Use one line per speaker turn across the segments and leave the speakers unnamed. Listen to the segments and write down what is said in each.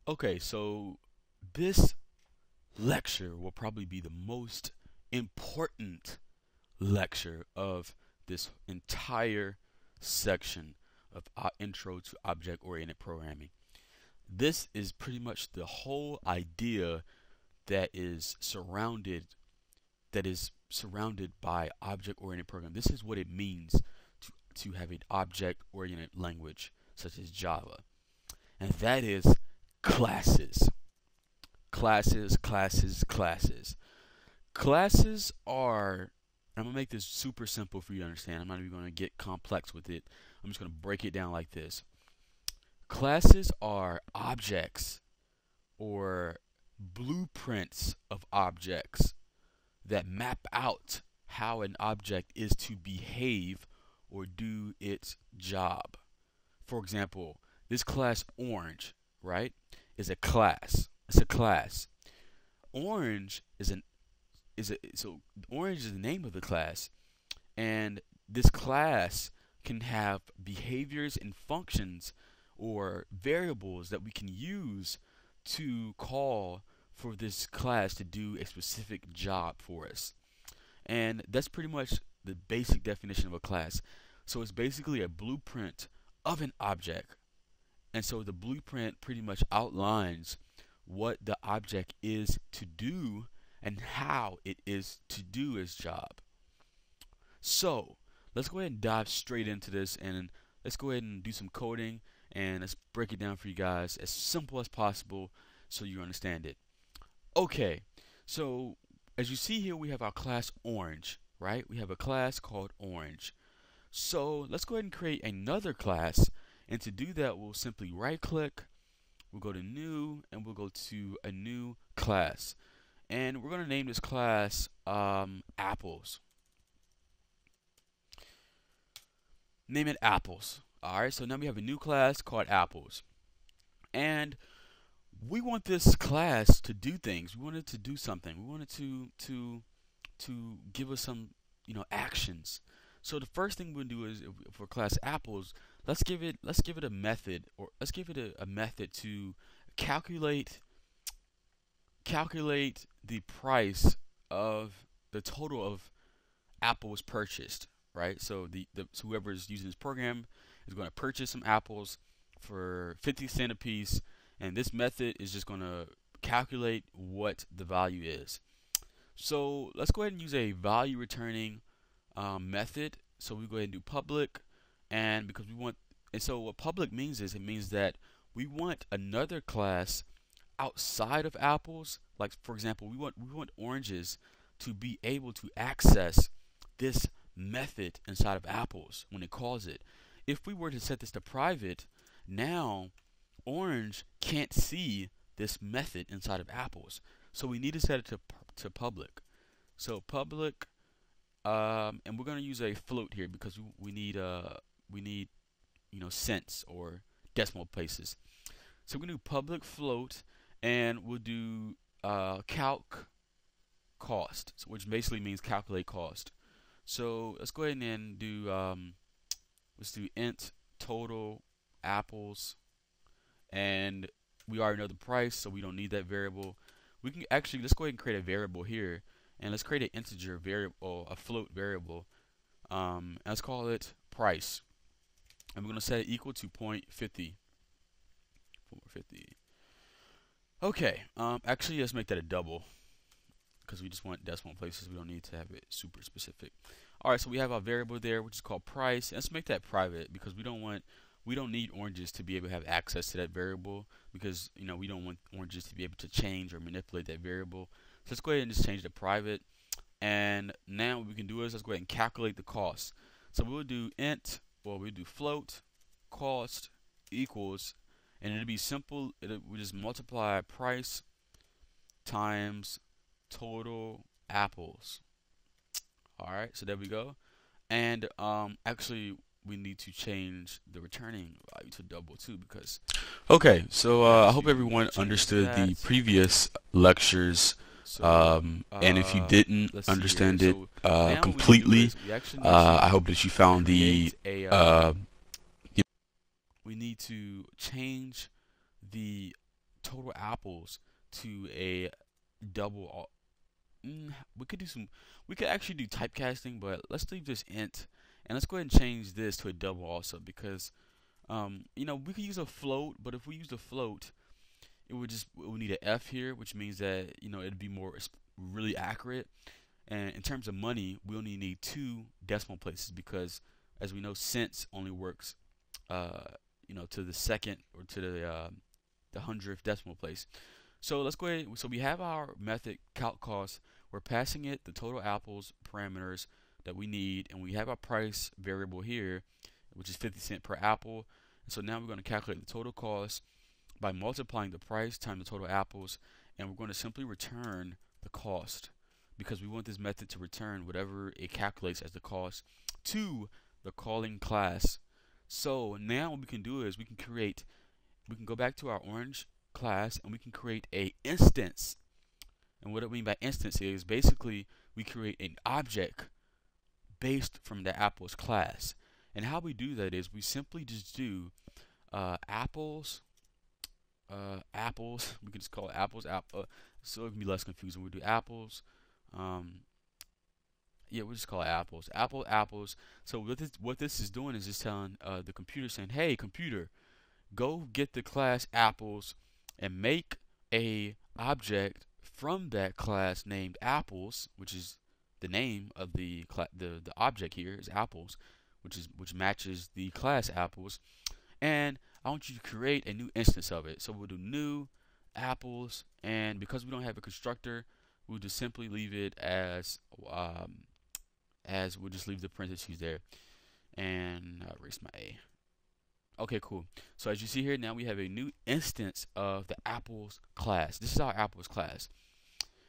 Okay, so this lecture will probably be the most important lecture of this entire section of Intro to Object-Oriented Programming. This is pretty much the whole idea that is surrounded by object-oriented programming. This is what it means to have an object-oriented language such as Java, and that is classes. Classes. Classes are, I'm going to make this super simple for you to understand. I'm not even going to get complex with it. I'm just going to break it down like this. Classes are objects or blueprints of objects that map out how an object is to behave or do its job. For example, this class orange, right, is a class. It's a class. Orange is an is a so orange is the name of the class, and this class can have behaviors and functions or variables that we can use to call for this class to do a specific job for us. And that's pretty much the basic definition of a class. So it's basically a blueprint of an object. And so the blueprint pretty much outlines what the object is to do and how it is to do its job. So let's go ahead and dive straight into this, and let's go ahead and do some coding, and let's break it down for you guys as simple as possible so you understand it. Okay, so as you see here, we have our class orange, right? We have a class called orange. So let's go ahead and create another class, and to do that, we'll simply right click, we'll go to new, and we'll go to a new class. And we're going to name this class apples. Name it apples. Alright, so now we have a new class called apples. And we want this class to do things. We want it to do something. We want it to give us some, actions. So the first thing we'll do is, for class apples, let's give it a method, or let's give it a method to calculate the price of the total of apples purchased, right? So so whoever is using this program is going to purchase some apples for 50 cents a piece, and this method is just going to calculate what the value is. So let's go ahead and use a value returning method. So we go ahead and do public, and because we want, and so what public means is, it means that we want another class outside of apples. Like, for example, we want oranges to be able to access this method inside of apples when it calls it. If we were to set this to private, now orange can't see this method inside of apples. So we need to set it to public. So public, and we're going to use a float here because we need cents or decimal places. So we're going to do public float, and we'll do calc cost, so which basically means calculate cost. So let's go ahead and do let's do int total apples, and we already know the price, so we don't need that variable. We can actually, let's go ahead and create a variable here, and let's create an integer variable, a float variable. And let's call it price, and we're going to set it equal to 0.50. Okay, actually let's make that a double, because we just want decimal places. We don't need to have it super specific. Alright, so we have our variable there, which is called price. Let's make that private, because we don't need oranges to be able to have access to that variable, because we don't want oranges to be able to change or manipulate that variable. So let's go ahead and just change it to private. And now what we can do is, let's go ahead and calculate the cost. So we'll do we'll do float cost equals, and it'll be simple. We just multiply price times total apples. Alright, so there we go. And actually we need to change the returning value to double too, because okay, so I hope everyone understood the previous lectures, and if you didn't understand it completely, I hope that you found we need to change the total apples to a double. We could do some. We could actually do typecasting, but let's leave this int, and let's go ahead and change this to a double also because we could use a float, but if we use a float, it would need an F here, which means that it'd be more really accurate. And in terms of money, we only need 2 decimal places because, as we know, cents only works, to the second or to the 100th decimal place. So let's go ahead. So we have our method calc cost. We're passing it the total apples parameters that we need, and we have our price variable here, which is 50 cents per apple. And so now we're going to calculate the total cost by multiplying the price times the total apples, and we're going to simply return the cost because we want this method to return whatever it calculates as the cost to the calling class. So now what we can do is we can go back to our orange class and we can create a instance. And what I mean by instance is basically we create an object based from the apples class. And how we do that is we simply just do apples. We can just call it apples. So it can be less confusing. We do apples. We'll just call it apples. Apples. So what this is doing is just telling the computer, saying, "Hey, computer, go get the class apples and make a object from that class named apples," which is the name of the object here is apples, which matches the class apples, and I want you to create a new instance of it. So we'll do new apples, and because we don't have a constructor, we'll just simply leave it as we'll just leave the parentheses there, and erase my A. Okay, cool. So as you see here, now we have a new instance of the apples class. This is our apples class.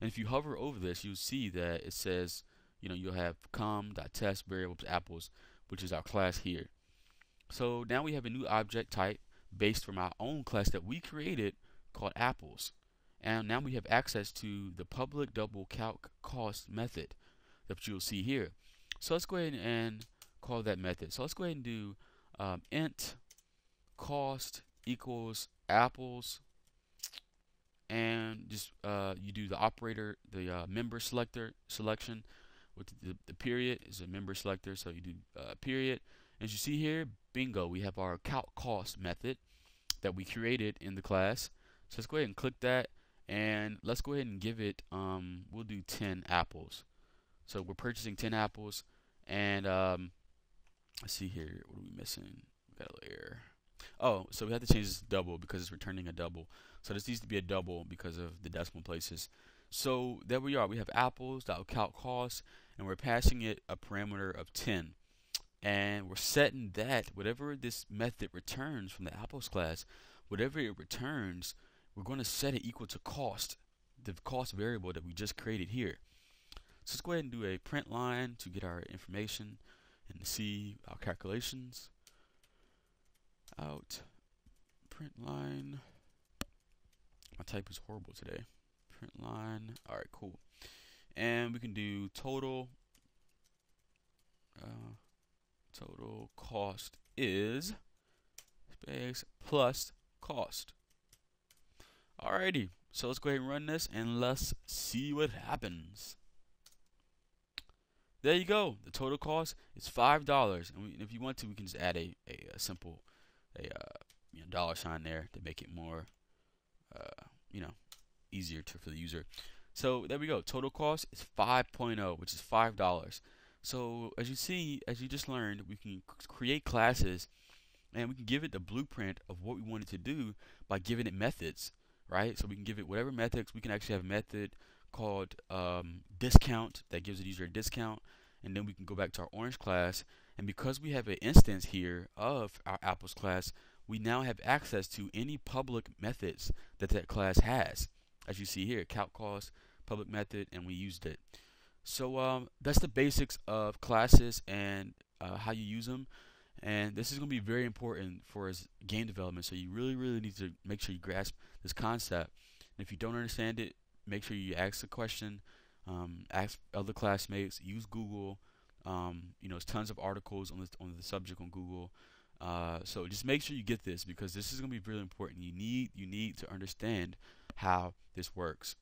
And if you hover over this, you'll see that it says, you'll have com.test variables apples, which is our class here. So now we have a new object type based from our own class that we created called apples. And now we have access to the public double calc cost method that you'll see here. So let's go ahead and call that method. So let's go ahead and do int cost equals apples, and just you do the operator, the member selection with the period is a member selector, so you do period. As you see here, bingo, we have our calc cost method that we created in the class. So let's go ahead and click that, and let's go ahead and give it we'll do 10 apples. So we're purchasing 10 apples, and let's see here, what are we missing? We got a little error. Oh, so we have to change this to double because it's returning a double. So this needs to be a double because of the decimal places. So there we are. We have apples.calc cost, and we're passing it a parameter of 10. And we're setting that whatever this method returns from the apples class, whatever it returns, we're going to set it equal to cost, the cost variable that we just created here. So let's go ahead and do a print line to get our information and see our calculations. Out print line. My type is horrible today. Print line. Alright, cool. And we can do total cost is space plus cost. Alrighty, so let's go ahead and run this and let's see what happens. There you go. The total cost is $5, and if you want to, we can just add a simple dollar sign there to make it more easier for the user. So there we go. Total cost is 5.0, which is $5. So as you see, as you just learned, we can create classes and we can give it the blueprint of what we want it to do by giving it methods, right? So we can give it whatever methods. We can actually have a method called discount that gives the user a discount, and then we can go back to our orange class, and because we have an instance here of our apples class, we now have access to any public methods that class has. As you see here, calc cost, public method, and we used it. So that's the basics of classes and how you use them. And this is going to be very important for game development. So you really need to make sure you grasp this concept. And if you don't understand it, make sure you ask the question, ask other classmates, use Google. There's tons of articles on the subject on Google. So just make sure you get this because this is going to be really important. You need to understand how this works.